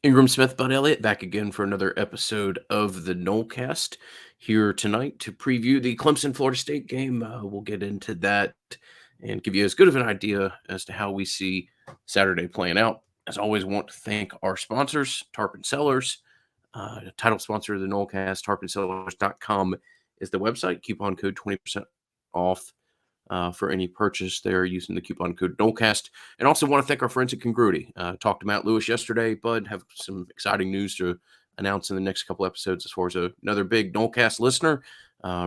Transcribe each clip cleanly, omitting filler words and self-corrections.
Ingram Smith, Bud Elliott, back again for another episode of the Nolecast. Here tonight to preview the Clemson Florida State game. We'll get into that and give you as good of an idea as to how we see Saturday playing out. As always, want to thank our sponsors, Tarpon Sellers, title sponsor of the Nolecast, tarponsellers.com is the website. Coupon code 20% off for any purchase there using the coupon code Nolecast. And also want to thank our friends at Congruity. Talked to Matt Lewis yesterday, Bud. Have some exciting news to announce in the next couple episodes as far as another big Nolecast listener,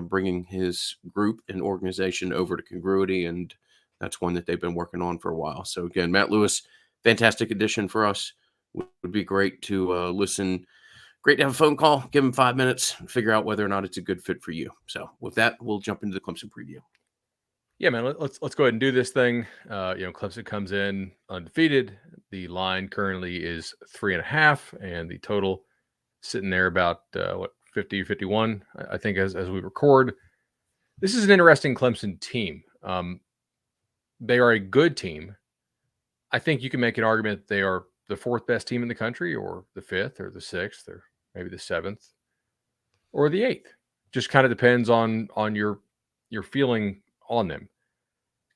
bringing his group and organization over to Congruity. And that's one that they've been working on for a while. So again, Matt Lewis, fantastic addition for us. Would be great to listen. Great to have a phone call, give him 5 minutes, figure out whether or not it's a good fit for you. So with that, we'll jump into the Clemson preview. Yeah, man, let's go ahead and do this thing. Clemson comes in undefeated. The line currently is 3.5, and the total sitting there about 50 or 51, I think, as we record. This is an interesting Clemson team. They are a good team. I think you can make an argument that they are the fourth best team in the country, or the fifth, or the sixth, or maybe the seventh, or the eighth. Just kind of depends on your feeling on them.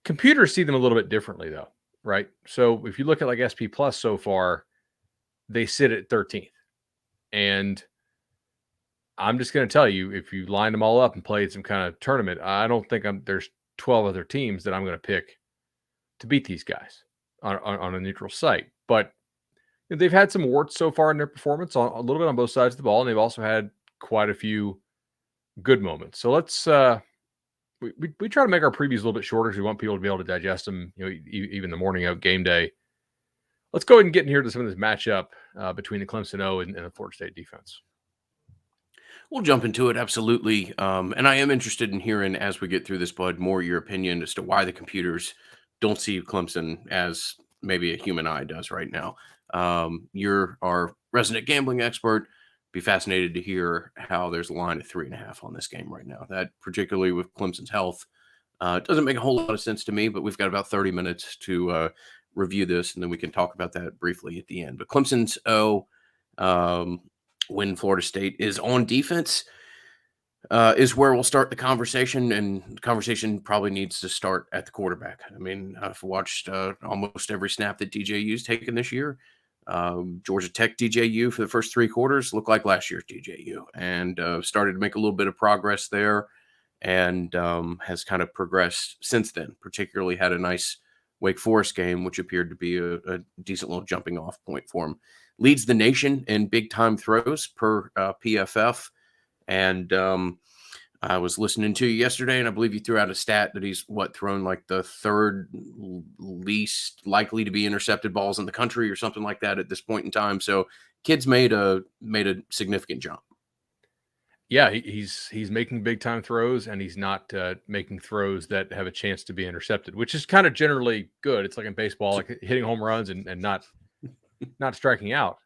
Computers see them a little bit differently, though, right? So if you look at like SP Plus so far, they sit at 13th. And I'm just going to tell you, if you line them all up and played some kind of tournament, I don't think there's 12 other teams that I'm going to pick to beat these guys on a neutral site. But they've had some warts so far in their performance, a little bit on both sides of the ball, and they've also had quite a few good moments. So let's we try to make our previews a little bit shorter because we want people to be able to digest them, even the morning of game day. Let's go ahead and get in here to some of this matchup between the Clemson O and the Florida State defense. We'll jump into it, absolutely. And I am interested in hearing, as we get through this, Bud, more your opinion as to why the computers don't see Clemson as maybe a human eye does right now. You're our resident gambling expert. Be fascinated to hear how there's a line of 3.5 on this game right now. That, particularly with Clemson's health, doesn't make a whole lot of sense to me, but we've got about 30 minutes to review this, and then we can talk about that briefly at the end. But Clemson's when Florida State is on defense, is where we'll start the conversation, and the conversation probably needs to start at the quarterback. I mean, I've watched almost every snap that DJU's taken this year. Georgia Tech DJU for the first 3 quarters looked like last year's DJU, and started to make a little bit of progress there, and has kind of progressed since then. Particularly had a nice Wake Forest game, which appeared to be a decent little jumping off point for him. Leads the nation in big time throws per PFF. And I was listening to you yesterday, and I believe you threw out a stat that he's thrown like the third least likely to be intercepted balls in the country or something like that at this point in time. So kid's made a significant jump. Yeah, he's making big time throws, and he's not making throws that have a chance to be intercepted, which is kind of generally good. It's like in baseball, like hitting home runs and not striking out.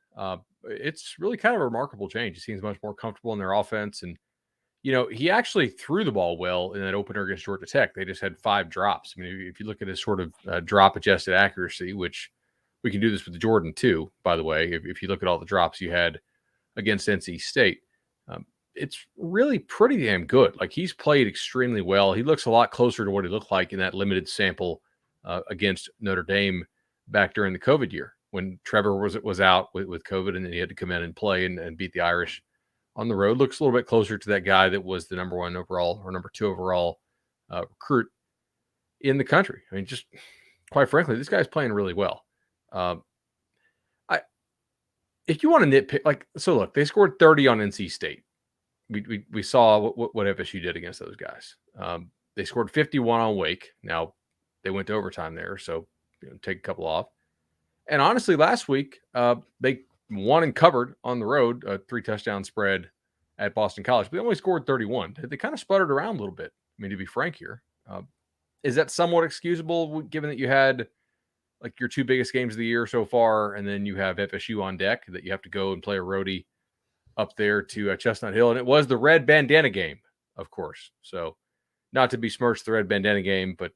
It's really kind of a remarkable change. He seems much more comfortable in their offense, and he actually threw the ball well in that opener against Georgia Tech. They just had 5 drops. I mean, if you look at his sort of drop adjusted accuracy, which we can do this with the Jordan too, by the way. If you look at all the drops you had against NC State, it's really pretty damn good. Like, he's played extremely well. He looks a lot closer to what he looked like in that limited sample against Notre Dame back during the COVID year, when Trevor was out with COVID, and then he had to come in and play and beat the Irish on the road. Looks a little bit closer to that guy that was the number 1 overall or number 2 overall recruit in the country. I mean, just quite frankly, this guy's playing really well. If you want to nitpick, look, they scored 30 on NC State. We saw what FSU did against those guys. They scored 51 on Wake. Now, they went to overtime there, so take a couple off. And honestly, last week, they won and covered on the road, a 3-touchdown spread at Boston College. But they only scored 31. They kind of sputtered around a little bit. I mean, to be frank here. Is that somewhat excusable, given that you had like your 2 biggest games of the year so far, and then you have FSU on deck, that you have to go and play a roadie up there to Chestnut Hill? And it was the red bandana game, of course. So not to besmirch the red bandana game, but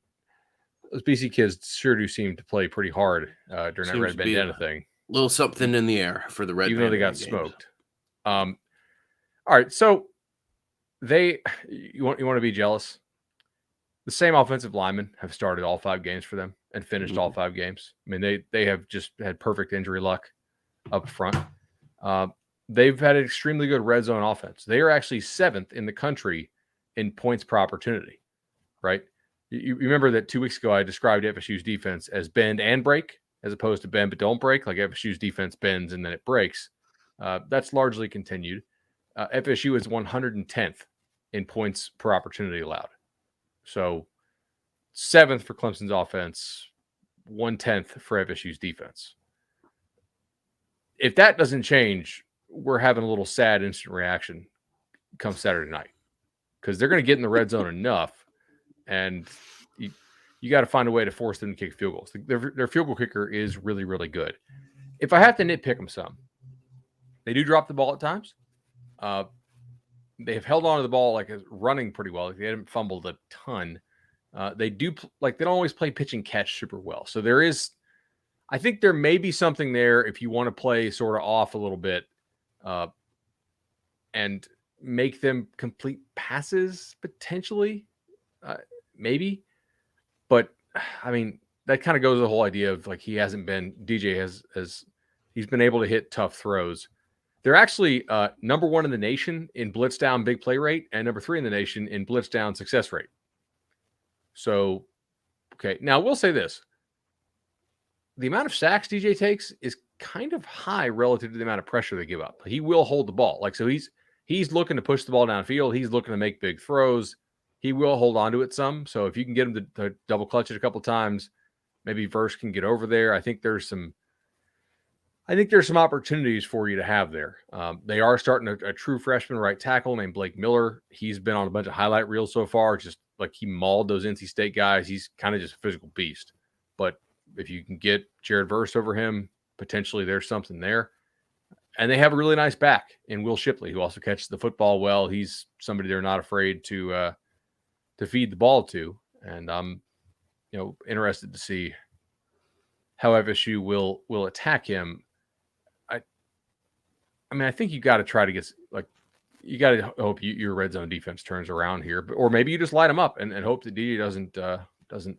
those BC kids sure do seem to play pretty hard during that red bandana thing. Little something in the air for the Red even though they got Vanderman games. smoked. All right, so you want to be jealous? The same offensive linemen have started all 5 games for them and finished all 5 games. I mean, they have just had perfect injury luck up front. They've had an extremely good red zone offense. They are actually 7th in the country in points per opportunity, right? You remember that 2 weeks ago I described FSU's defense as bend and break, as opposed to bend but don't break. Like FSU's defense bends and then it breaks. That's largely continued. FSU is 110th in points per opportunity allowed. So 7th for Clemson's offense, 1/10 for FSU's defense. If that doesn't change, we're having a little sad instant reaction come Saturday night, because they're going to get in the red zone enough, and you got to find a way to force them to kick field goals. Their field goal kicker is really, really good. If I have to nitpick them some, they do drop the ball at times. They have held on to the ball like running pretty well. Like they haven't fumbled a ton. They do they don't always play pitch and catch super well. So I think there may be something there if you want to play sort of off a little bit, and make them complete passes potentially, maybe. But I mean, that kind of goes to the whole idea of like DJ has he's been able to hit tough throws. They're actually number 1 in the nation in blitz down big play rate and number 3 in the nation in blitz down success rate. So, okay. Now, we'll say this. The amount of sacks DJ takes is kind of high relative to the amount of pressure they give up. He will hold the ball. So he's looking to push the ball downfield. He's looking to make big throws. He will hold on to it some. So if you can get him to double clutch it a couple times, maybe Verse can get over there. I think there's some opportunities for you to have there. They are starting a true freshman right tackle named Blake Miller. He's been on a bunch of highlight reels so far. Just like he mauled those NC State guys. He's kind of just a physical beast. But if you can get Jared Verse over him, potentially there's something there. And they have a really nice back in Will Shipley, who also catches the football well. He's somebody they're not afraid to feed the ball to. And I'm interested to see how FSU will attack him. I mean, I think you got to try to get you got to hope your red zone defense turns around here, or maybe you just light them up and hope that DJ doesn't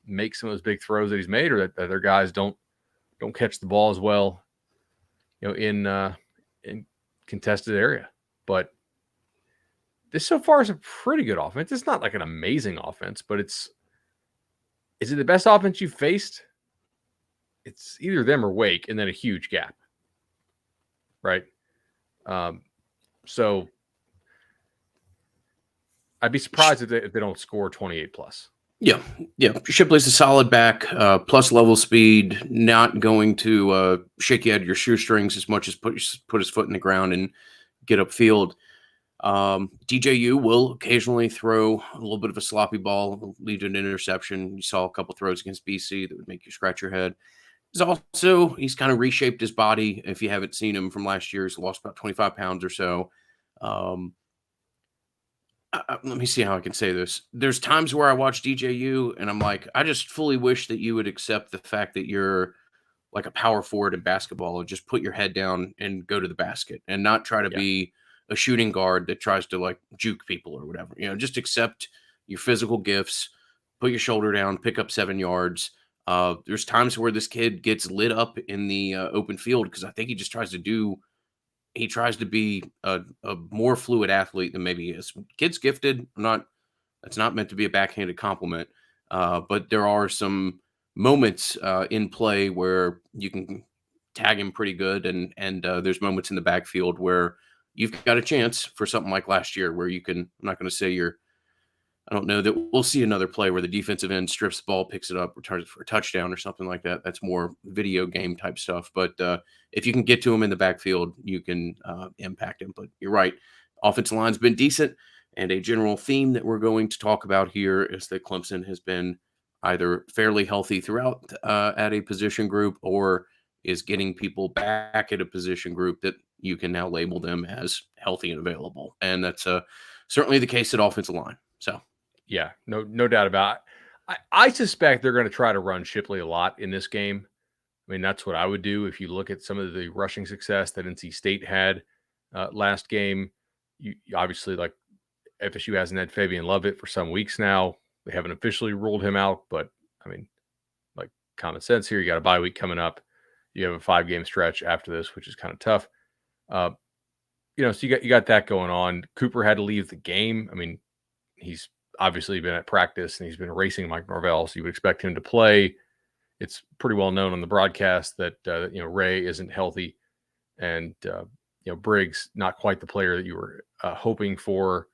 make some of those big throws that he's made, or that their guys don't catch the ball as well, in contested area. But this so far is a pretty good offense. It's not like an amazing offense, but is it the best offense you've faced? It's either them or Wake, and then a huge gap. Right. So I'd be surprised if they don't score 28 plus. Yeah. Shipley's a solid back, plus level speed, not going to shake you out of your shoestrings as much as put his foot in the ground and get upfield. DJU will occasionally throw a little bit of a sloppy ball, lead to an interception. You saw a couple throws against BC that would make you scratch your head. He's kind of reshaped his body. If you haven't seen him from last year, he's lost about 25 pounds or so. Let me see how I can say this. There's times where I watch DJU and I'm like, I just fully wish that you would accept the fact that you're like a power forward in basketball and just put your head down and go to the basket and not try to be a shooting guard that tries to like juke people or whatever. Just accept your physical gifts, put your shoulder down, pick up 7 yards. There's times where this kid gets lit up in the open field because I think he just tries to be a more fluid athlete than maybe he is. Kid's gifted. That's not meant to be a backhanded compliment. But there are some moments in play where you can tag him pretty good. And there's moments in the backfield where you've got a chance for something like last year where I'm not going to say I don't know that we'll see another play where the defensive end strips the ball, picks it up, returns it for a touchdown or something like that. That's more video game type stuff. But if you can get to him in the backfield, you can impact him. But you're right. Offensive line's been decent. And a general theme that we're going to talk about here is that Clemson has been either fairly healthy throughout at a position group or is getting people back at a position group that you can now label them as healthy and available. And that's certainly the case at offensive line. So. Yeah, no doubt about it. I suspect they're going to try to run Shipley a lot in this game. I mean, that's what I would do if you look at some of the rushing success that NC State had last game. You obviously, like, FSU hasn't had Fabian Lovett for some weeks now. They haven't officially ruled him out, but I mean, like, common sense here. You got a bye week coming up. You have a 5-game stretch after this, which is kind of tough. Uh, so you got that going on. Cooper had to leave the game. I mean, he's obviously been at practice and he's been racing Mike Norvell, so you would expect him to play. It's pretty well known on the broadcast that Ray isn't healthy, and Briggs not quite the player that you were hoping for.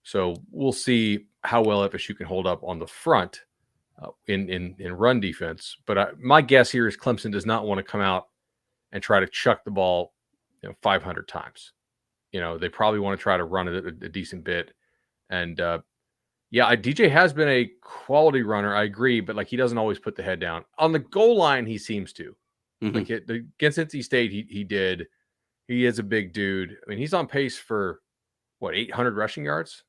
So we'll see how well FSU can hold up on the front in run defense. But my guess here is Clemson does not want to come out and try to chuck the ball 500 times. They probably want to try to run it a decent bit. And DJ has been a quality runner. I agree, but he doesn't always put the head down. On the goal line, he seems to. Mm-hmm. Against NC State, he did. He is a big dude. I mean, he's on pace for 800 rushing yards.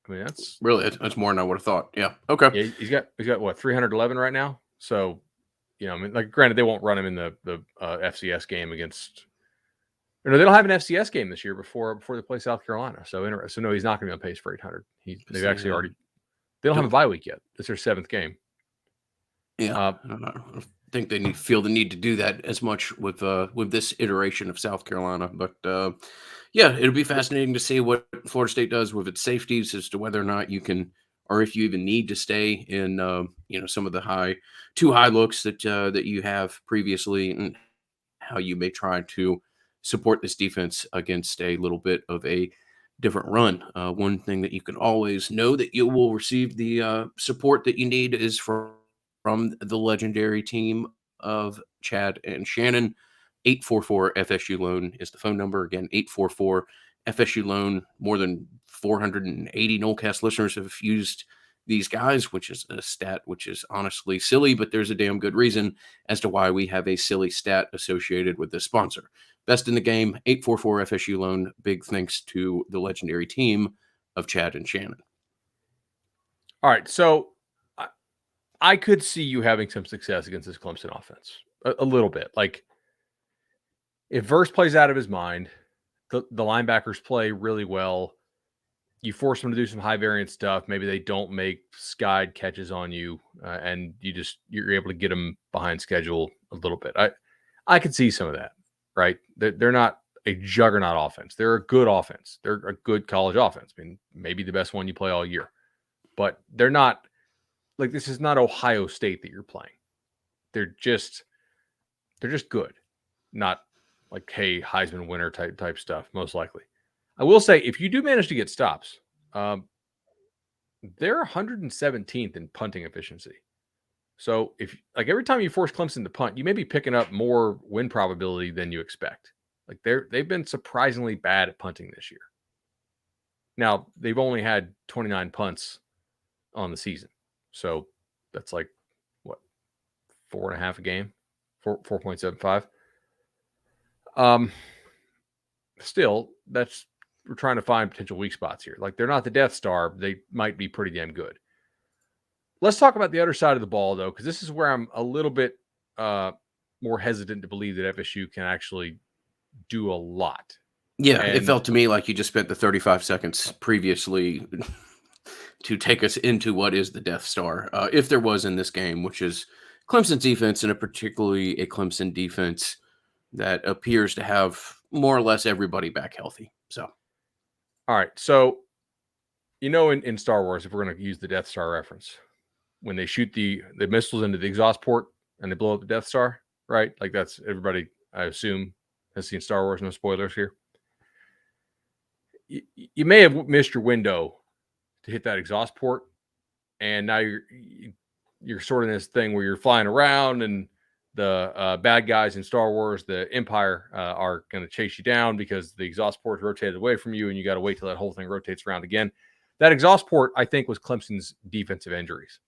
I mean, that's really that's more than I would have thought. Yeah. Okay. Yeah, he's got what, 311 right now. So, I mean, granted, they won't run him in the FCS game against. They don't have an FCS game this year before they play South Carolina. So no, he's not going to be on pace for 800. They've actually already. They don't have a bye week yet. It's their 7th game. Yeah, I don't think they feel the need to do that as much with this iteration of South Carolina, but yeah, it'll be fascinating to see what Florida State does with its safeties as to whether or not you can, or if you even need to stay in some of the too high looks that you have previously, and how you may try to support this defense against a little bit of a different run. One thing that you can always know that you will receive the support that you need is from the legendary team of Chad and Shannon. 844 FSU Loan is the phone number. Again, 844 FSU Loan. More than 480 Nolecast listeners have used these guys, which is a stat which is honestly silly, but there's a damn good reason as to why we have a silly stat associated with this sponsor. Best in the game, 844 FSU Loan. Big thanks to the legendary team of Chad and Shannon. All right, so I could see you having some success against this Clemson offense a little bit. If Verse plays out of his mind, the linebackers play really well. You force them to do some high variance stuff. Maybe they don't make skied catches on you, and you're able to get them behind schedule a little bit. I could see some of that, right? They're not a juggernaut offense. They're a good offense. They're a good college offense. I mean, maybe the best one you play all year, but they're not this is not Ohio State that you're playing. They're just good, not hey, Heisman winner type stuff. Most likely. I will say, if you do manage to get stops, they're 117th in punting efficiency. So if every time you force Clemson to punt, you may be picking up more win probability than you expect. They've been surprisingly bad at punting this year. Now they've only had 29 punts on the season, so that's what, 4.5 a game, 4.75. Still, we're trying to find potential weak spots here. They're not the Death Star. They might be pretty damn good. Let's talk about the other side of the ball, though, because this is where I'm a little bit more hesitant to believe that FSU can actually do a lot. Yeah, it felt to me like you just spent the 35 seconds previously to take us into what is the Death Star, if there was in this game, which is Clemson's defense, and particularly a Clemson defense that appears to have more or less everybody back healthy. So, all right. So, in Star Wars, if we're going to use the Death Star reference, when they shoot the missiles into the exhaust port and they blow up the Death Star, right? That's everybody, I assume, has seen Star Wars. No spoilers here. You may have missed your window to hit that exhaust port, and now you're sort of in this thing where you're flying around, and the bad guys in Star Wars, the Empire, are going to chase you down because the exhaust port's rotated away from you, and you got to wait till that whole thing rotates around again. That exhaust port, I think, was Clemson's defensive injuries.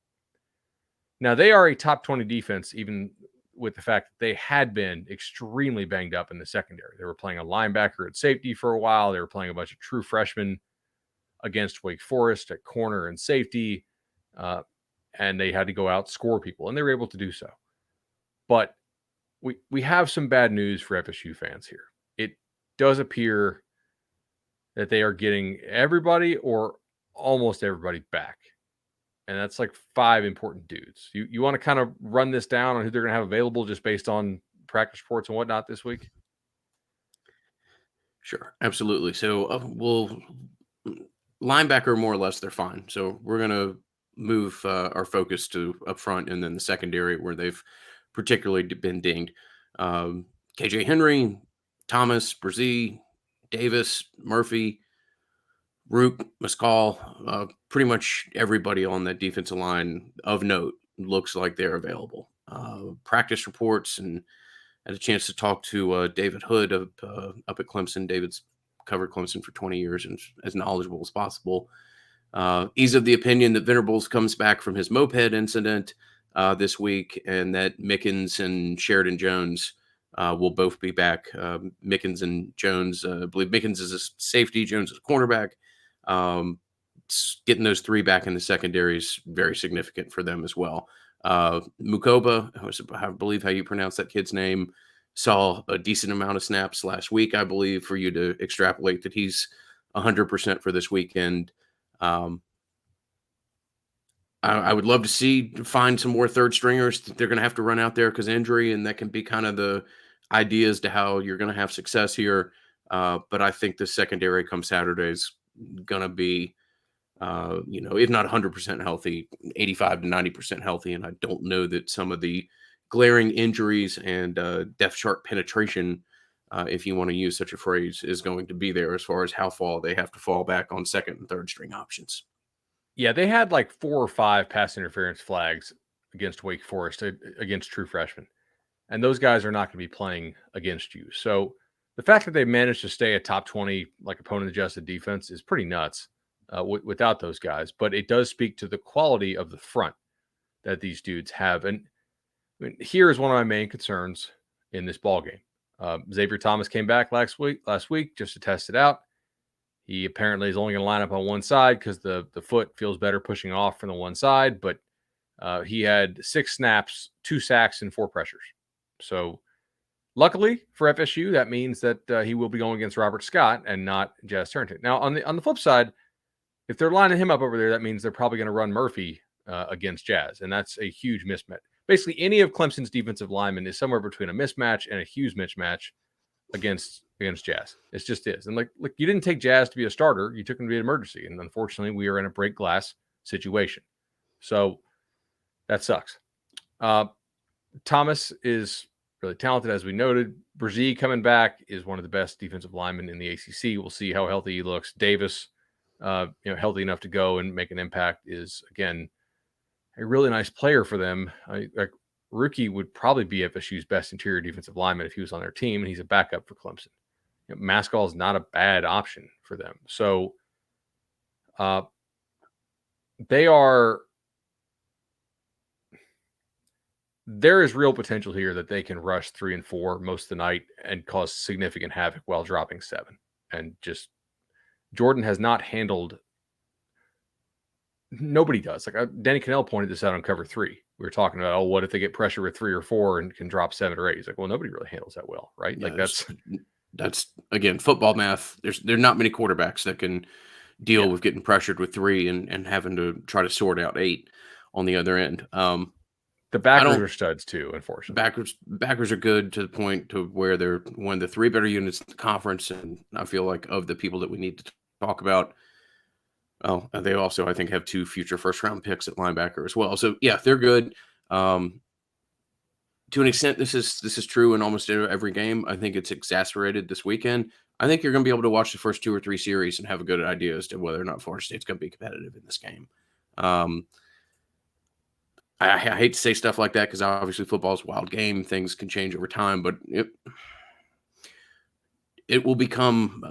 Now, they are a top 20 defense, even with the fact that they had been extremely banged up in the secondary. They were playing a linebacker at safety for a while. They were playing a bunch of true freshmen against Wake Forest at corner and safety, and they had to go out score people, and they were able to do so. But we have some bad news for FSU fans here. It does appear that they are getting everybody or almost everybody back. And that's like 5 important dudes. You want to kind of run this down on who they're going to have available just based on practice reports and whatnot this week? Sure, absolutely. So we'll linebacker more or less they're fine. So we're gonna move our focus to up front and then the secondary where they've particularly been dinged. Um, KJ Henry, Thomas, Brzee, Davis, Murphy, Rook, Mescal, pretty much everybody on that defensive line of note looks like they're available. Practice reports and had a chance to talk to David Hood up at Clemson. David's covered Clemson for 20 years and is as knowledgeable as possible. He's of the opinion that Venables comes back from his moped incident this week and that Mickens and Sheridan Jones will both be back. Mickens and Jones, I believe Mickens is a safety, Jones is a cornerback. Getting those 3 back in the secondary is very significant for them as well. Mukoba, I believe how you pronounce that kid's name, saw a decent amount of snaps last week, I believe, for you to extrapolate that he's 100% for this weekend. I would love to find some more third stringers. They're going to have to run out there because injury, and that can be kind of the idea as to how you're going to have success here. But I think the secondary come Saturday is going to be, if not 100% healthy, 85 to 90% healthy. And I don't know that some of the glaring injuries and depth chart penetration, if you want to use such a phrase, is going to be there as far as how far they have to fall back on second and third string options. Yeah, they had like 4 or 5 pass interference flags against Wake Forest, against true freshmen. And those guys are not going to be playing against you. So the fact that they managed to stay a top 20 like opponent adjusted defense is pretty nuts without those guys. But it does speak to the quality of the front that these dudes have. And I mean, here is one of my main concerns in this ball game. Xavier Thomas came back last week just to test it out. He apparently is only going to line up on one side because the foot feels better pushing off from the one side. But he had 6 snaps, 2 sacks, and 4 pressures. So luckily for FSU, that means that he will be going against Robert Scott and not Jazz Turnitin. Now, on the flip side, if they're lining him up over there, that means they're probably going to run Murphy against Jazz, and that's a huge mismatch. Basically, any of Clemson's defensive linemen is somewhere between a mismatch and a huge mismatch against Jazz. It just is. And like you didn't take Jazz to be a starter; you took him to be an emergency, and unfortunately, we are in a break glass situation. So that sucks. Thomas is really talented, as we noted. Brzee coming back is one of the best defensive linemen in the ACC. We'll see how healthy he looks. Davis, healthy enough to go and make an impact, is again a really nice player for them. Rookie would probably be FSU's best interior defensive lineman if he was on their team, and he's a backup for Clemson. Mascall is not a bad option for them. So there is real potential here that they can rush 3 and 4 most of the night and cause significant havoc while dropping 7. And just Jordan has not handled. Nobody does. Like Danny Cannell pointed this out on Cover 3. We were talking about, what if they get pressure with 3 or 4 and can drop 7 or 8? He's like, well, nobody really handles that well, right? Yeah, like that's again football math. There's not many quarterbacks that can deal with getting pressured with 3 and having to try to sort out 8 on the other end. The backers are studs too, unfortunately. Backers are good to the point to where they're one of the 3 better units in the conference, and I feel like of the people that we need to talk about, they also I think have 2 future first round picks at linebacker as well. So yeah, they're good. To an extent, this is true in almost every game. I think it's exacerbated this weekend. I think you're going to be able to watch the first 2 or 3 series and have a good idea as to whether or not Florida State's going to be competitive in this game. I hate to say stuff like that because obviously football is a wild game. Things can change over time, but it will become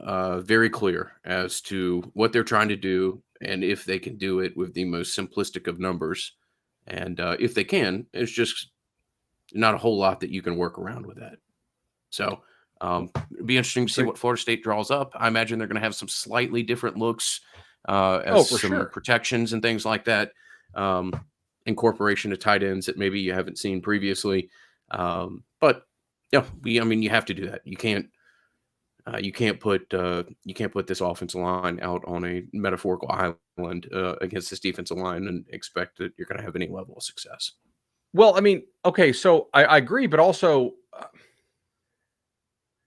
very clear as to what they're trying to do and if they can do it with the most simplistic of numbers. And if they can, it's just not a whole lot that you can work around with that. So it'll be interesting to see what Florida State draws up. I imagine they're going to have some slightly different looks as some protections and things like that. Incorporation of tight ends that maybe you haven't seen previously. But Yeah, I mean, you have to do that. You can't put this offensive line out on a metaphorical island against this defensive line and expect that you're going to have any level of success. Well, I mean, okay, so I agree, but also,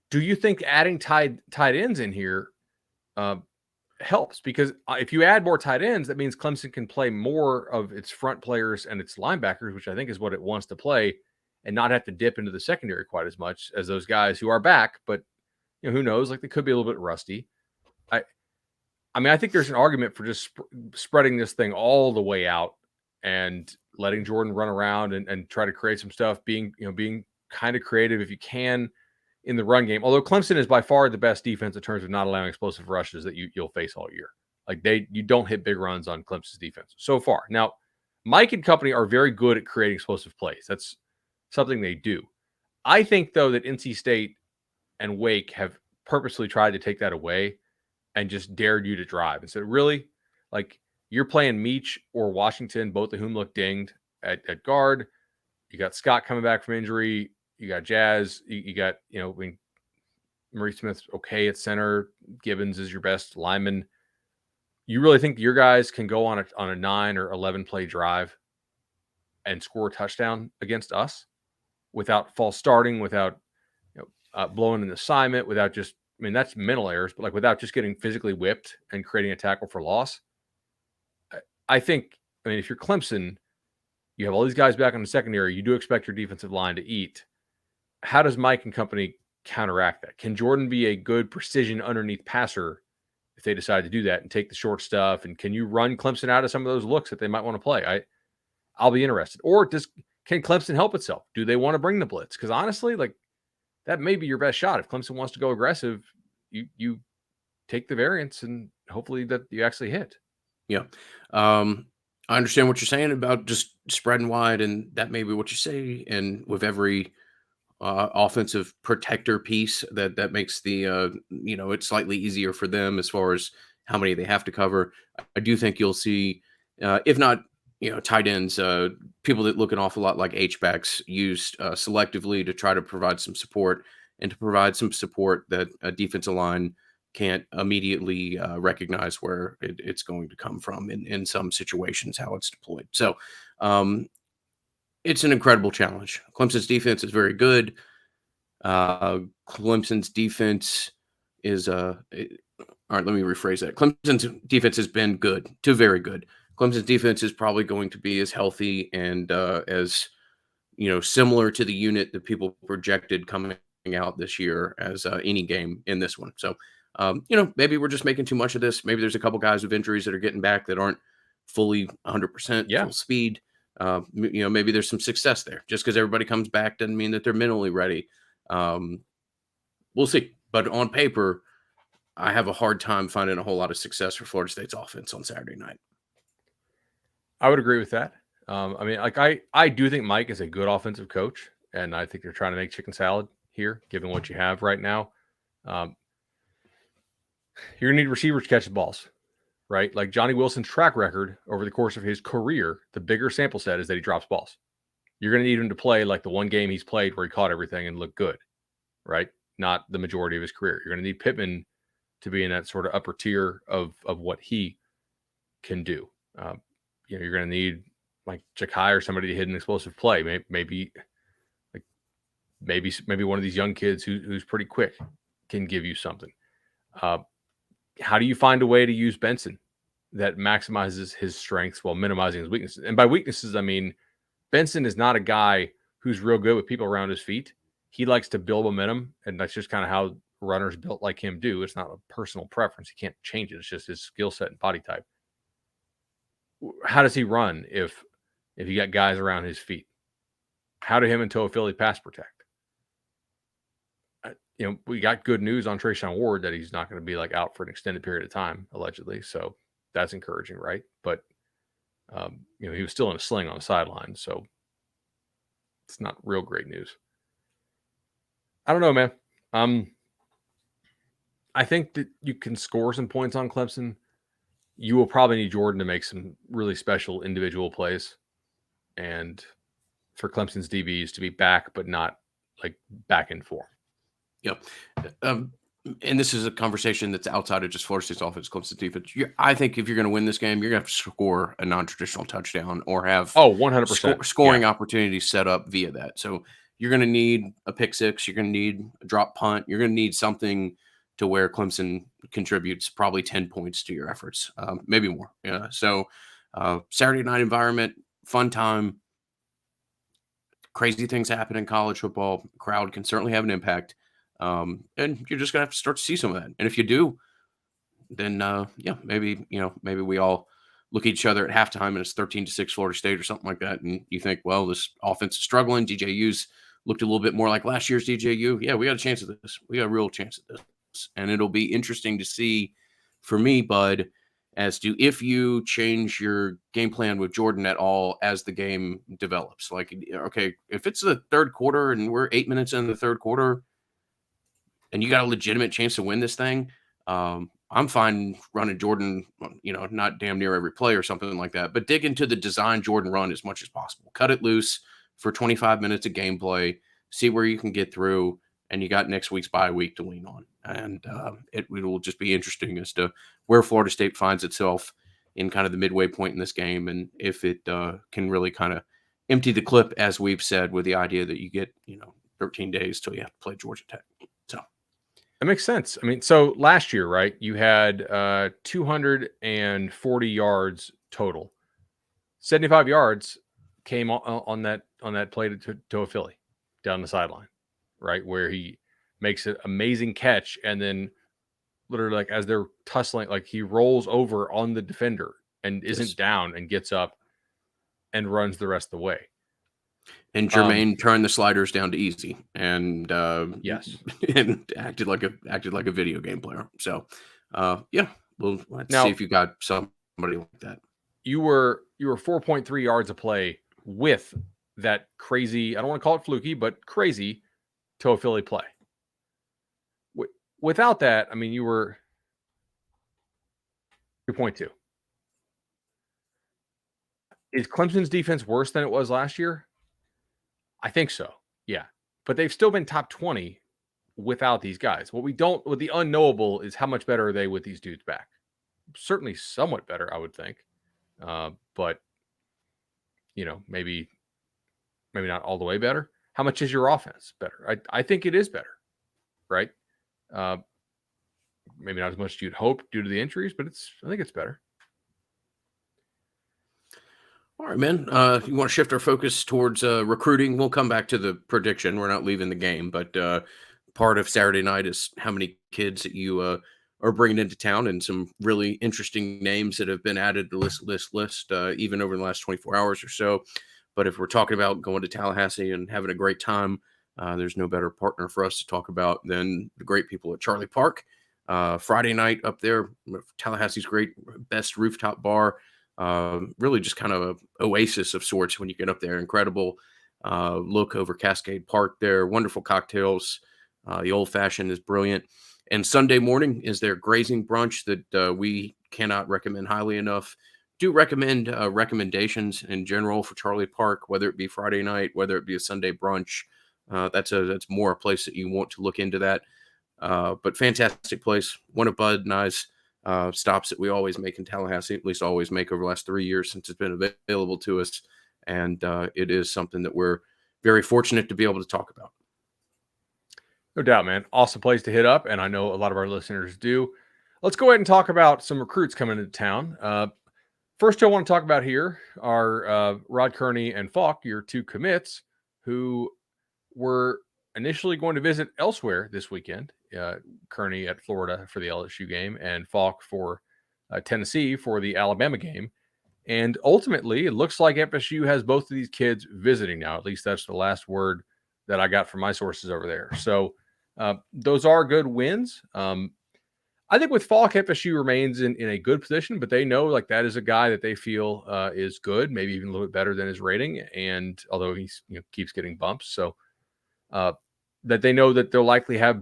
do you think adding tight ends in here uh, helps? Because if you add more tight ends, that means Clemson can play more of its front players and its linebackers, which I think is what it wants to play, and not have to dip into the secondary quite as much as those guys who are back. But who knows? Like they could be a little bit rusty. I I mean, I think there's an argument for just spreading this thing all the way out and letting Jordan run around and try to create some stuff, being kind of creative if you can in the run game. Although Clemson is by far the best defense in terms of not allowing explosive rushes that you'll face all year. Like you don't hit big runs on Clemson's defense so far. Now, Mike and company are very good at creating explosive plays. That's something they do. I think though that NC State and Wake have purposely tried to take that away and just dared you to drive. And so really, like you're playing Meach or Washington, both of whom look dinged at guard. You got Scott coming back from injury. You got Jazz. You got, I mean, Marie Smith's okay at center. Gibbons is your best lineman. You really think your guys can go on a 9 or 11 play drive and score a touchdown against us without false starting, without blowing an assignment, without just, I mean, that's mental errors, but like without just getting physically whipped and creating a tackle for loss? I think, I mean, if you're Clemson, you have all these guys back on the secondary, you do expect your defensive line to eat. How does Mike and company counteract that? Can Jordan be a good precision underneath passer if they decide to do that and take the short stuff? And can you run Clemson out of some of those looks that they might want to play? I'll be interested. Or can Clemson help itself? Do they want to bring the blitz? Because honestly, like that may be your best shot. If Clemson wants to go aggressive, you take the variance and hopefully that you actually hit. Yeah. I understand what you're saying about just spreading wide, and that may be what you say. And with every offensive protector piece, that makes the it's slightly easier for them as far as how many they have to cover. I do think you'll see, if not tight ends, people that look an awful lot like H backs used selectively to try to provide some support and to provide some support that a defensive line can't immediately recognize where it's going to come from in some situations, how it's deployed. So um, it's an incredible challenge. Clemson's defense is very good. Clemson's defense is all right, let me rephrase that. Clemson's defense has been good to very good. Clemson's defense is probably going to be as healthy and as similar to the unit that people projected coming out this year as any game in this one. So maybe we're just making too much of this. Maybe there's a couple guys with injuries that are getting back that aren't fully 100% Yeah. full speed. Maybe there's some success there. Just because everybody comes back doesn't mean that they're mentally ready. We'll see. But on paper, I have a hard time finding a whole lot of success for Florida State's offense on Saturday night. I would agree with that. I mean, like I do think Mike is a good offensive coach, and I think they're trying to make chicken salad here, given what you have right now. Um, you're gonna need receivers to catch the balls, right? Like Johnny Wilson's track record over the course of his career, the bigger sample set is that he drops balls. You're gonna need him to play like the one game he's played where he caught everything and looked good, right? Not the majority of his career. You're gonna need Pittman to be in that sort of upper tier of what he can do. You're going to need like Jakai or somebody to hit an explosive play. Maybe one of these young kids who's pretty quick can give you something. How do you find a way to use Benson that maximizes his strengths while minimizing his weaknesses? And by weaknesses, I mean Benson is not a guy who's real good with people around his feet. He likes to build momentum, and that's just kind of how runners built like him do. It's not a personal preference. He can't change it. It's just his skill set and body type. How does he run if you got guys around his feet? How do him and Toafili pass protect? We got good news on Trayshawn Ward that he's not going to be like out for an extended period of time, allegedly. So that's encouraging, right? But he was still in a sling on the sideline, so it's not real great news. I don't know, man. I think that you can score some points on Clemson. You will probably need Jordan to make some really special individual plays, and for Clemson's DBs to be back but not like back in form. Yep. And this is a conversation that's outside of just Florida State's offense, Clemson defense. I think if you're going to win this game, you're going to have to score a non-traditional touchdown or have Oh, 100%. scoring opportunities set up via that. So you're going to need a pick six. You're going to need a drop punt. You're going to need something to where Clemson contributes probably 10 points to your efforts, maybe more. Yeah. So Saturday night environment, fun time. Crazy things happen in college football. Crowd can certainly have an impact. And you're just gonna have to start to see some of that. And if you do, then yeah, maybe maybe we all look at each other at halftime and it's 13-6 Florida State or something like that, and you think, well, this offense is struggling. DJU's looked a little bit more like last year's DJU. Yeah, we got a chance at this. We got a real chance at this, and it'll be interesting to see for me, Bud, as to if you change your game plan with Jordan at all as the game develops. Like, okay, if it's the third quarter and we're 8 minutes in the third quarter and you got a legitimate chance to win this thing, I'm fine running Jordan, not damn near every play or something like that, but dig into the design Jordan run as much as possible. Cut it loose for 25 minutes of gameplay, see where you can get through, and you got next week's bye week to lean on. And it will just be interesting as to where Florida State finds itself in kind of the midway point in this game, and if it can really kind of empty the clip, as we've said, with the idea that you get 13 days till you have to play Georgia Tech. So That makes sense. I mean, so last year, right, you had 240 yards total. 75 yards came on that play to a Philly down the sideline, right, where he makes an amazing catch, and then literally, like, as they're tussling, like, he rolls over on the defender and isn't down and gets up and runs the rest of the way. And Jermaine turned the sliders down to easy, and yes, and acted like a video game player. So, yeah, well, let's now, see if you got somebody like that. You were 4.3 yards a play with that crazy, I don't want to call it fluky, but crazy Toa Philly play. Without that, I mean, you were 3.2. Is Clemson's defense worse than it was last year? I think so. Yeah. But they've still been top 20 without these guys. What the unknowable is how much better are they with these dudes back? Certainly somewhat better, I would think. But maybe not all the way better. How much is your offense better? I think it is better, right? Maybe not as much as you'd hope due to the injuries, but I think it's better. All right, man. You want to shift our focus towards recruiting? We'll come back to the prediction. We're not leaving the game, but part of Saturday night is how many kids that you are bringing into town, and some really interesting names that have been added to list, even over the last 24 hours or so. But if we're talking about going to Tallahassee and having a great time, there's no better partner for us to talk about than the great people at Charlie Park. Friday night up there, Tallahassee's great, best rooftop bar. Really just kind of an oasis of sorts when you get up there. Incredible look over Cascade Park there. Wonderful cocktails. The old fashioned is brilliant. And Sunday morning is their grazing brunch that we cannot recommend highly enough. Do recommend recommendations in general for Charlie Park, whether it be Friday night, whether it be a Sunday brunch. That's more a place that you want to look into that. But fantastic place. One of Bud and I's stops that we always make in Tallahassee, at least always make over the last 3 years since it's been available to us. And it is something that we're very fortunate to be able to talk about. No doubt, man. Awesome place to hit up, and I know a lot of our listeners do. Let's go ahead and talk about some recruits coming into town. First, I want to talk about here are Rod Kearney and Falk, your two commits, who were initially going to visit elsewhere this weekend. Kearney at Florida for the LSU game, and Falk for Tennessee for the Alabama game. And ultimately, it looks like FSU has both of these kids visiting now. At least that's the last word that I got from my sources over there. So those are good wins. I think with Falk, FSU remains in a good position, but they know like that is a guy that they feel is good, maybe even a little bit better than his rating. And although he's keeps getting bumps, so that they know that they'll likely have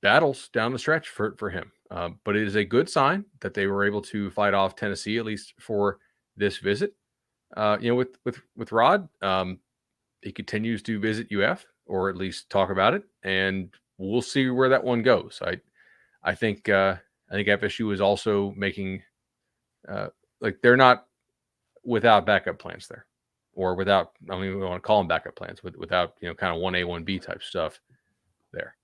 battles down the stretch for him. But it is a good sign that they were able to fight off Tennessee, at least for this visit. With Rod, he continues to visit UF. or at least talk about it, and we'll see where that one goes. I think FSU is also making like they're not without backup plans there, or without, I don't even want to call them backup plans, without kind of 1A 1B type stuff there.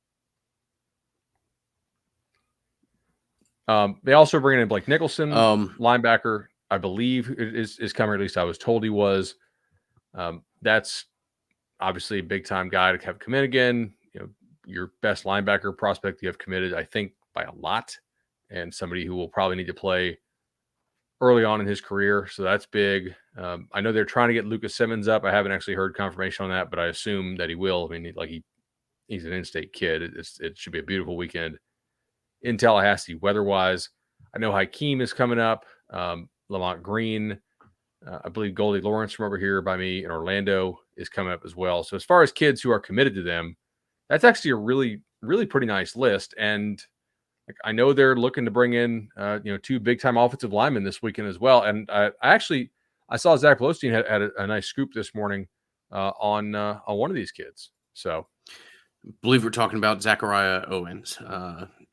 They also bring in Blake Nicholson, linebacker, I believe is coming. At least I was told he was. That's obviously a big time guy to have come in again. Your best linebacker prospect you have committed, I think, by a lot, and somebody who will probably need to play early on in his career. So that's big. I know they're trying to get Lucas Simmons up. I haven't actually heard confirmation on that, but I assume that he will. I mean, he's an in-state kid. It should be a beautiful weekend in Tallahassee weather-wise. I know Hakeem is coming up. Lamont Green, I believe Goldie Lawrence from over here by me in Orlando is coming up as well. So as far as kids who are committed to them, that's actually a really, really pretty nice list. And I know they're looking to bring in, 2 big-time offensive linemen this weekend as well. And I saw Zach Blostein had a nice scoop this morning on one of these kids. So, I believe we're talking about Zachariah Owens,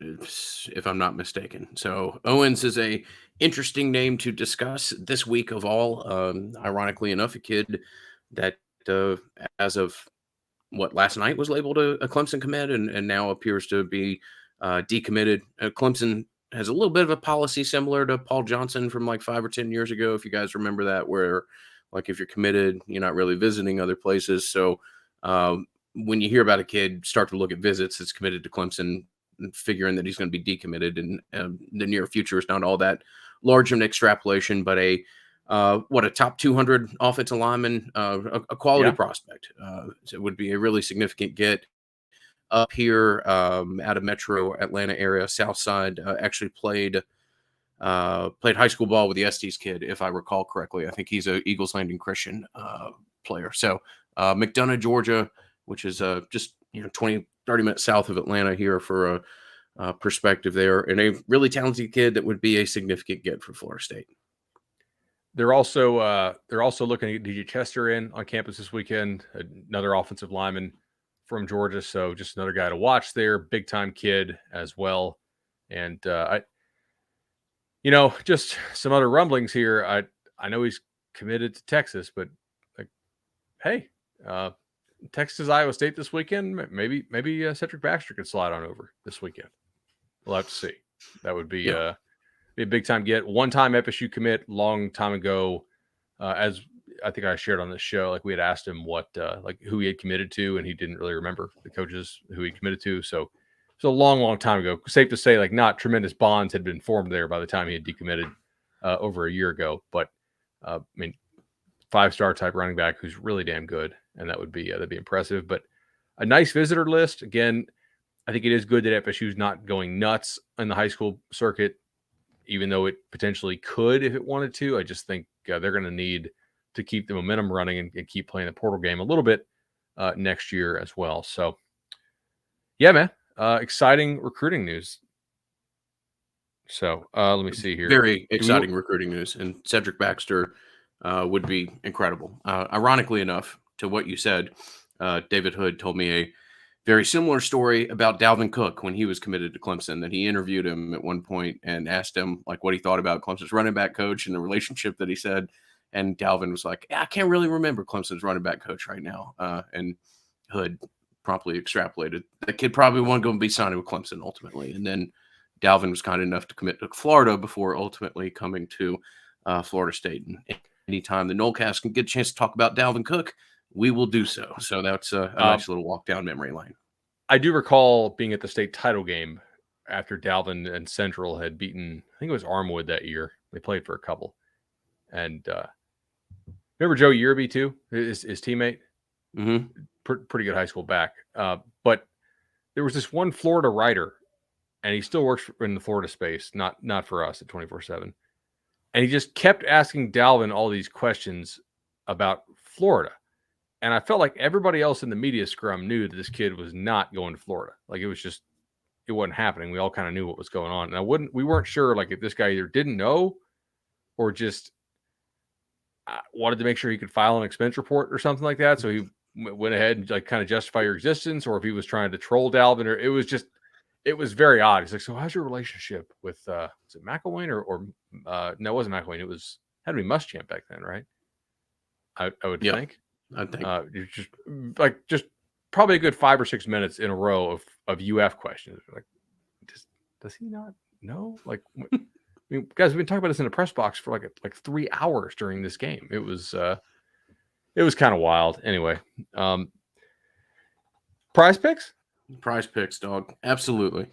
if I'm not mistaken. So Owens is a interesting name to discuss this week of all. Ironically enough, a kid that, as of last night was labeled a Clemson commit and now appears to be decommitted. Clemson has a little bit of a policy similar to Paul Johnson from like 5 or 10 years ago, if you guys remember that, where like if you're committed, you're not really visiting other places. So when you hear about a kid start to look at visits that's committed to Clemson, figuring that he's going to be decommitted in the near future is not all that large of an extrapolation, but a top 200 offensive lineman, a quality prospect. So it would be a really significant get up here out of Metro Atlanta area, South Side. Actually played high school ball with the Estes kid, if I recall correctly. I think he's a Eagles Landing Christian player. So McDonough, Georgia, which is just 20, 30 minutes south of Atlanta here for a perspective there, and a really talented kid that would be a significant get for Florida State. They're also looking to get DJ Chester in on campus this weekend, another offensive lineman from Georgia. So just another guy to watch there, big time kid as well. And just some other rumblings here. I know he's committed to Texas, but hey, Texas Iowa State this weekend. Maybe Cedric Baxter could slide on over this weekend. We'll have to see. That would be a big time get. One time FSU commit, long time ago. As I think I shared on this show, like we had asked him who he had committed to, and he didn't really remember the coaches who he committed to. So it's a long time ago. Safe to say, not tremendous bonds had been formed there by the time he had decommitted over a year ago. But 5-star type running back who's really damn good, and that'd be impressive. But a nice visitor list. Again, I think it is good that FSU's not going nuts in the high school circuit, even though it potentially could if it wanted to. I just think they're going to need to keep the momentum running and keep playing the portal game a little bit next year as well. So, yeah, man, exciting recruiting news. So let me see here. Very exciting recruiting news, and Cedric Baxter would be incredible. Ironically enough, to what you said, David Hood told me a very similar story about Dalvin Cook when he was committed to Clemson, that he interviewed him at one point and asked him what he thought about Clemson's running back coach and the relationship that he said. And Dalvin was like, I can't really remember Clemson's running back coach right now. And Hood promptly extrapolated that kid probably wasn't going to be signing with Clemson ultimately. And then Dalvin was kind enough to commit to Florida before ultimately coming to Florida State. And anytime the Nolecast can get a chance to talk about Dalvin Cook, we will do so. So that's a nice little walk down memory lane. I do recall being at the state title game after Dalvin and Central had beaten, I think it was Armwood that year. They played for a couple. And remember Joe Yearby too, his teammate? Mm-hmm. Pretty good high school back. But there was this one Florida writer, and he still works in the Florida space, not for us at 24/7. And he just kept asking Dalvin all these questions about Florida. And I felt like everybody else in the media scrum knew that this kid was not going to Florida. It wasn't happening. We all kind of knew what was going on. And we weren't sure if this guy either didn't know or just wanted to make sure he could file an expense report or something like that. So he went ahead and like kind of justify your existence, or if he was trying to troll Dalvin, or it was very odd. He's like, so how's your relationship with was it McElwain or no, it wasn't McElwain. It was had to be Muschamp back then, right? I would Yeah, think. I think. You're just probably a good 5 or 6 minutes in a row of UF questions. Like, does he not know? Like, I mean, guys, we've been talking about this in the press box for like 3 hours during this game. It was kind of wild. Anyway, prize picks. Prize picks, dog. Absolutely.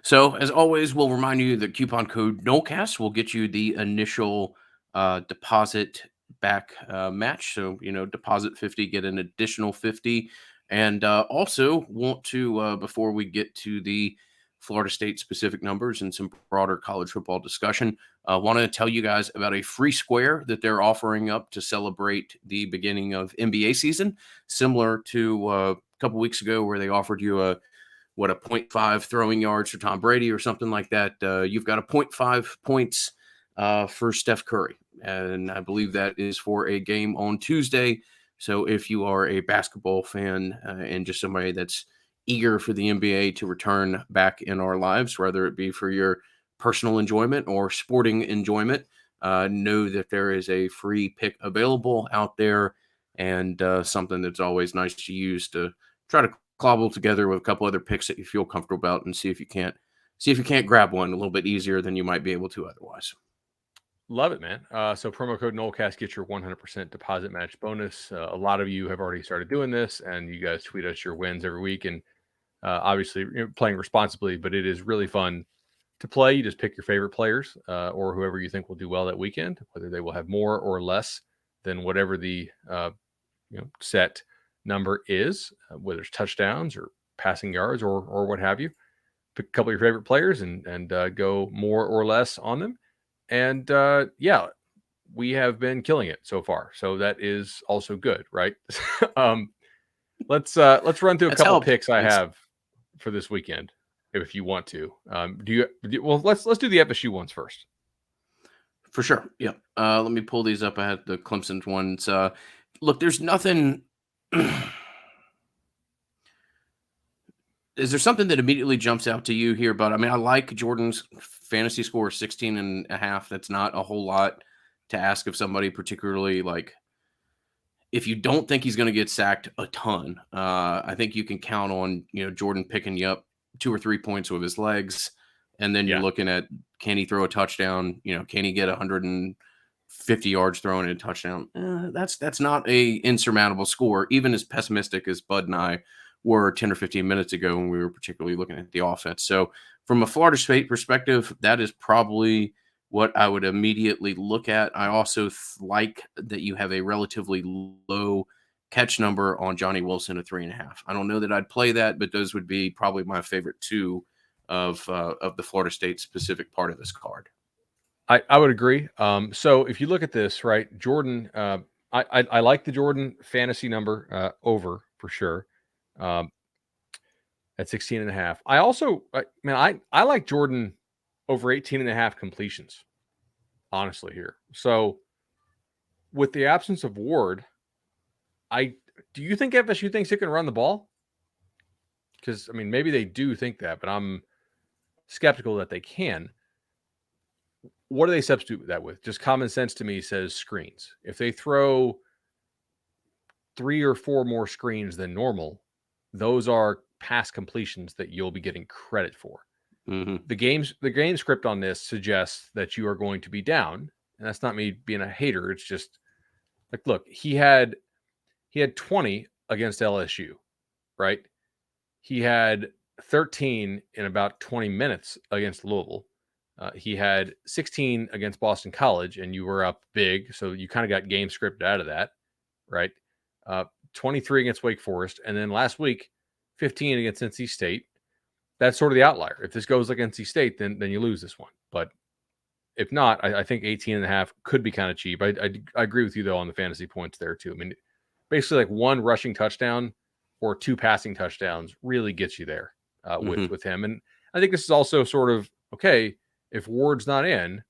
So, as always, we'll remind you that coupon code NOLECAST will get you the initial deposit back match. So, deposit 50, get an additional 50. And also, want to, before we get to the Florida State specific numbers and some broader college football discussion, want to tell you guys about a free square that they're offering up to celebrate the beginning of NBA season, similar to a couple weeks ago where they offered you a 0.5 throwing yards for Tom Brady or something like that. You've got a 0.5 points for Steph Curry. And I believe that is for a game on Tuesday. So if you are a basketball fan and just somebody that's eager for the NBA to return back in our lives, whether it be for your personal enjoyment or sporting enjoyment, know that there is a free pick available out there, and something that's always nice to use to try to cobble together with a couple other picks that you feel comfortable about, and see if you can't grab one a little bit easier than you might be able to otherwise. Love it, man. So promo code NOLECAST gets your 100% deposit match bonus. A lot of you have already started doing this, and you guys tweet us your wins every week. And obviously, playing responsibly, but it is really fun to play. You just pick your favorite players or whoever you think will do well that weekend, whether they will have more or less than whatever the set number is, whether it's touchdowns or passing yards or what have you. Pick a couple of your favorite players and go more or less on them. And we have been killing it so far, so that is also good, right? Let's run through a That's couple helped. picks I have for this weekend, if you want to. Well, let's do the FSU ones first. For sure. Yeah. Let me pull these up. I had the Clemson ones. Look, there's nothing. Is there something that immediately jumps out to you here? But I mean, I like Jordan's fantasy score 16 and a half. That's not a whole lot to ask of somebody, particularly like if you don't think he's going to get sacked a ton. I think you can count on, Jordan picking you up 2 or 3 points with his legs. And then you're looking at, can he throw a touchdown? Can he get 150 yards throwing a touchdown? That's not a insurmountable score, even as pessimistic as Bud and I were 10 or 15 minutes ago when we were particularly looking at the offense. So from a Florida State perspective, that is probably what I would immediately look at. I also like that you have a relatively low catch number on Johnny Wilson at 3.5. I don't know that I'd play that, but those would be probably my favorite two of the Florida State specific part of this card. I would agree. So if you look at this, right, Jordan, I like the Jordan fantasy number over for sure. At 16 and a half. I also, I like Jordan over 18 and a half completions, honestly, here. So with the absence of Ward, do you think FSU thinks it can run the ball? Because, I mean, maybe they do think that, but I'm skeptical that they can. What do they substitute that with? Just common sense to me says screens. If they throw 3 or 4 more screens than normal, those are pass completions that you'll be getting credit for. Mm-hmm. The game script on this suggests that you are going to be down, and that's not me being a hater. It's just like, look, he had 20 against LSU, right? He had 13 in about 20 minutes against Louisville. He had 16 against Boston College, and you were up big, so you kind of got game scripted out of that, right? 23 against Wake Forest, and then last week, 15 against NC State. That's sort of the outlier. If this goes like NC State, then you lose this one. But if not, I think 18 and a half could be kind of cheap. I agree with you, though, on the fantasy points there, too. I mean, basically like 1 rushing touchdown or 2 passing touchdowns really gets you there with him. And I think this is also sort of, okay, if Ward's not in,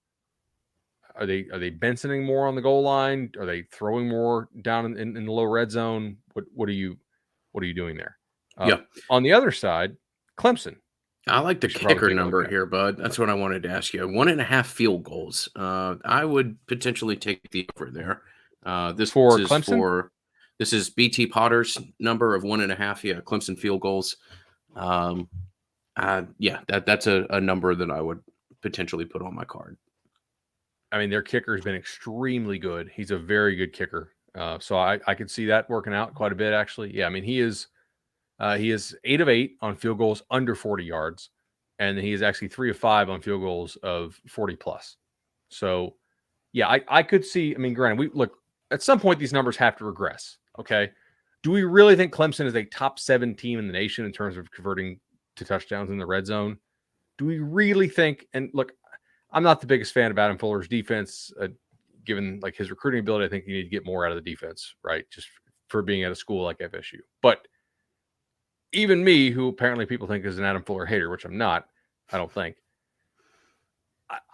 Are they Bensoning more on the goal line? Are they throwing more down in the low red zone? What are you doing there? Yeah. On the other side, Clemson. I like the We should probably kicker take a look number at. here, bud. That's what I wanted to ask you. 1.5 field goals. I would potentially take the over there. This For is Clemson? BT Potter's number of 1.5. Yeah, Clemson field goals. Um, yeah, that's a number that I would potentially put on my card. I mean, their kicker has been extremely good. He's a very good kicker. So I could see that working out quite a bit, actually. Yeah, I mean, he is 8 of 8 on field goals under 40 yards, and he is actually 3 of 5 on field goals of 40 plus. So, yeah, I could see. I mean, granted, we look at some point these numbers have to regress. Okay, do we really think Clemson is a top 7 team in the nation in terms of converting to touchdowns in the red zone? Do we really think? And look, I'm not the biggest fan of Adam Fuller's defense, given like his recruiting ability. I think you need to get more out of the defense, right? Just for being at a school like FSU. But even me, who apparently people think is an Adam Fuller hater, which I'm not, I don't think.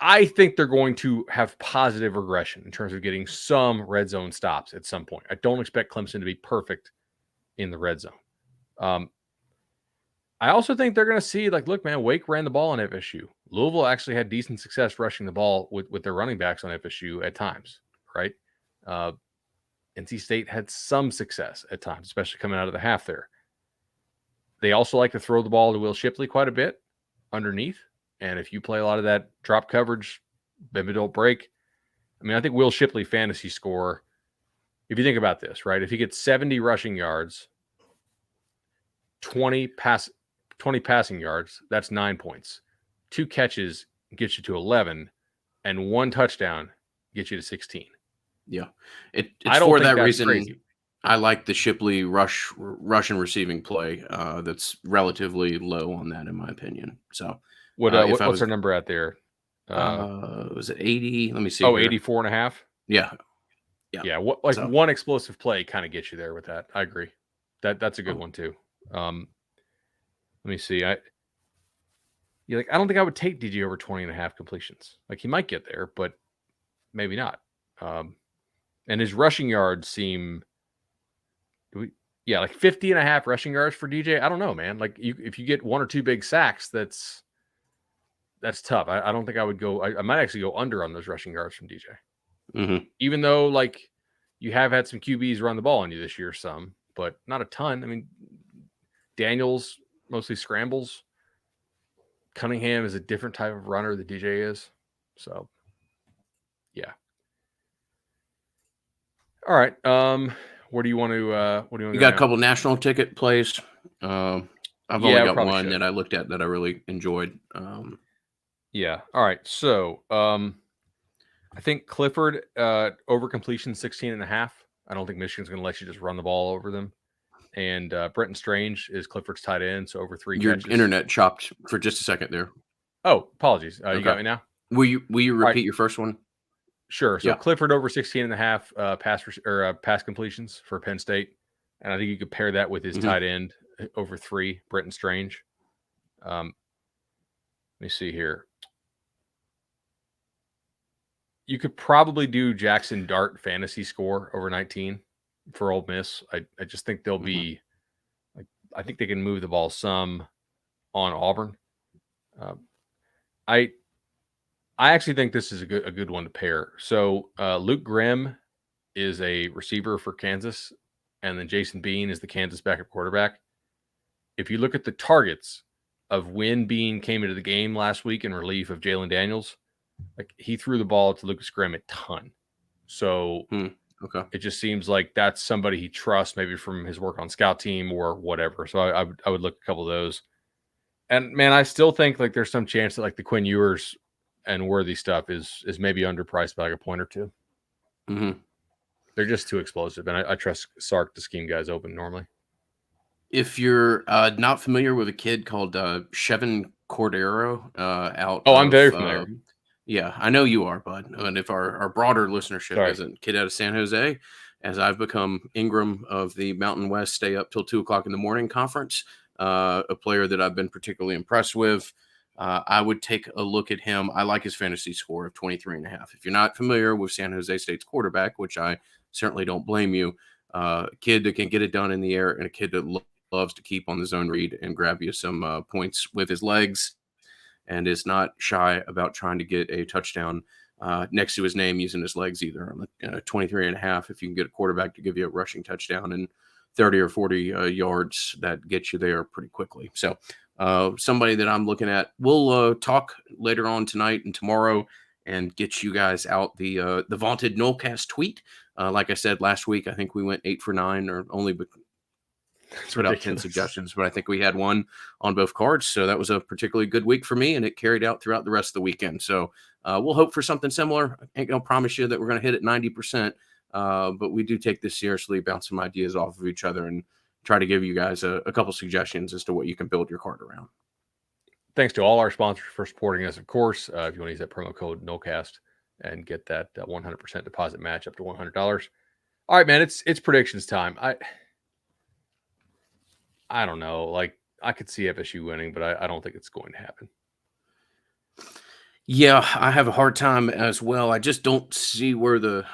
I think they're going to have positive regression in terms of getting some red zone stops at some point. I don't expect Clemson to be perfect in the red zone. I also think they're going to see, like, look, man, Wake ran the ball on FSU. Louisville actually had decent success rushing the ball with their running backs on FSU at times, right? NC State had some success at times, especially coming out of the half there. They also like to throw the ball to Will Shipley quite a bit underneath. And if you play a lot of that drop coverage, maybe don't break. I mean, I think Will Shipley fantasy score, if you think about this, right? If he gets 70 rushing yards, 20 passing yards, that's 9 points. 2 catches gets you to 11, and 1 touchdown gets you to 16. Yeah, I it's don't for think that that's reason. crazy. I like the Shipley rush and receiving play. That's relatively low on that, in my opinion. So, if I What's was, our number out there? was it 80? Let me see Oh, here. 84 and a half. Yeah, yeah. Yeah, like So, one explosive play kind of gets you there with that. I agree. That's a good one too. Let me see. I don't think I would take DG over 20 and a half completions. Like, he might get there, but maybe not. And his rushing yards seem like 50 and a half rushing yards for DJ. I don't know, man. Like, if you get 1 or 2 big sacks, that's tough. I don't think I would go. I might actually go under on those rushing yards from DJ. mhm. Even though, like, you have had some QBs run the ball on you this year, but not a ton. I mean, Daniels mostly scrambles. Cunningham is a different type of runner that DJ is. So, yeah. All right. Where do you want to You go got a now? couple national ticket plays. I've only Yeah, we got probably one should. that I looked at that I really enjoyed. Yeah. All right. So, I think Clifford over completion 16 and a half. I don't think Michigan's going to let you just run the ball over them. And Brenton Strange is Clifford's tight end, so over 3 Your catches. internet chopped for just a second there. Oh, apologies. You Okay. got me now? Will you All right. repeat your first one? Sure. So Yeah. Clifford over 16 and a half pass completions for Penn State. And I think you could pair that with his Mhm. tight end over 3, Brenton Strange. Let me see here. You could probably do Jackson Dart fantasy score over 19 for Ole Miss. I just think they'll be like, I think they can move the ball some on Auburn. I actually think this is a good one to pair. So Luke Grimm is a receiver for Kansas, and then Jason Bean is the Kansas backup quarterback. If you look at the targets of when Bean came into the game last week in relief of Jalen Daniels, like, he threw the ball to Lucas Grimm a ton. So Okay. it just seems like that's somebody he trusts, maybe from his work on scout team or whatever. So I would look at a couple of those. And man, I still think like there's some chance that like the Quinn Ewers and Worthy stuff is maybe underpriced by like a point or two. Mm-hmm. They're just too explosive, and I trust Sark to scheme guys open normally. If you're not familiar with a kid called Chevin Cordero out Oh, I'm very of familiar. yeah, I know you are, bud. And if our broader listenership Sorry. is a kid out of San Jose, as I've become Ingram of the Mountain West stay up till 2 o'clock in the morning conference, a player that I've been particularly impressed with. I would take a look at him. I like his fantasy score of 23.5. If you're not familiar with San Jose State's quarterback, which I certainly don't blame you, a kid that can get it done in the air and a kid that loves to keep on the zone read and grab you some points with his legs and is not shy about trying to get a touchdown next to his name using his legs either. 23.5, if you can get a quarterback to give you a rushing touchdown and 30 or 40 yards, that gets you there pretty quickly. So somebody that I'm looking at. We'll talk later on tonight and tomorrow and get you guys out the vaunted Nolecast tweet. Like I said last week, I think we went 8 for 9 or only It's put out 10 ridiculous. suggestions, but I think we had one on both cards. So that was a particularly good week for me, and it carried out throughout the rest of the weekend. So we'll hope for something similar. I ain't going to promise you that we're going to hit it 90%, but we do take this seriously, bounce some ideas off of each other, and try to give you guys a couple suggestions as to what you can build your card around. Thanks to all our sponsors for supporting us, of course. If you want to use that promo code Nolecast and get that 100% deposit match up to $100. All right, man, it's predictions time. I don't know. Like, I could see FSU winning, but I don't think it's going to happen. Yeah, I have a hard time as well. I just don't see where the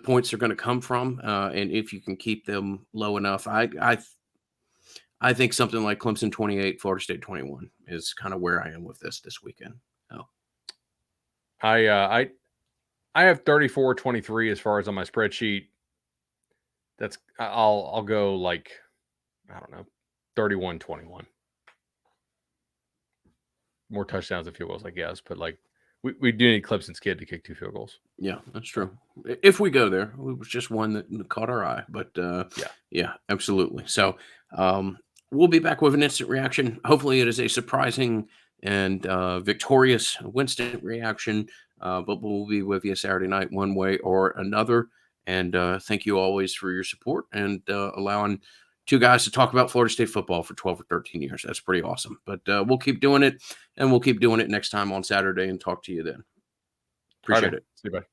points are going to come from, and if you can keep them low enough. I think something like Clemson 28, Florida State 21 is kind of where I am with this weekend. Oh, I have 34-23 as far as on my spreadsheet. I'll go like, I don't know, 31-21. More touchdowns than field goals, I guess, but like we do need Clemson's kid to kick 2 field goals. yeah, that's true. If we go there, it was just one that caught our eye, but yeah, absolutely. So we'll be back with an instant reaction. Hopefully, it is a surprising and victorious Winston reaction, but we'll be with you Saturday night one way or another. And thank you always for your support and allowing two guys to talk about Florida State football for 12 or 13 years. That's pretty awesome. But we'll keep doing it, and we'll keep doing it next time on Saturday and talk to you then. Appreciate it. See you, bye.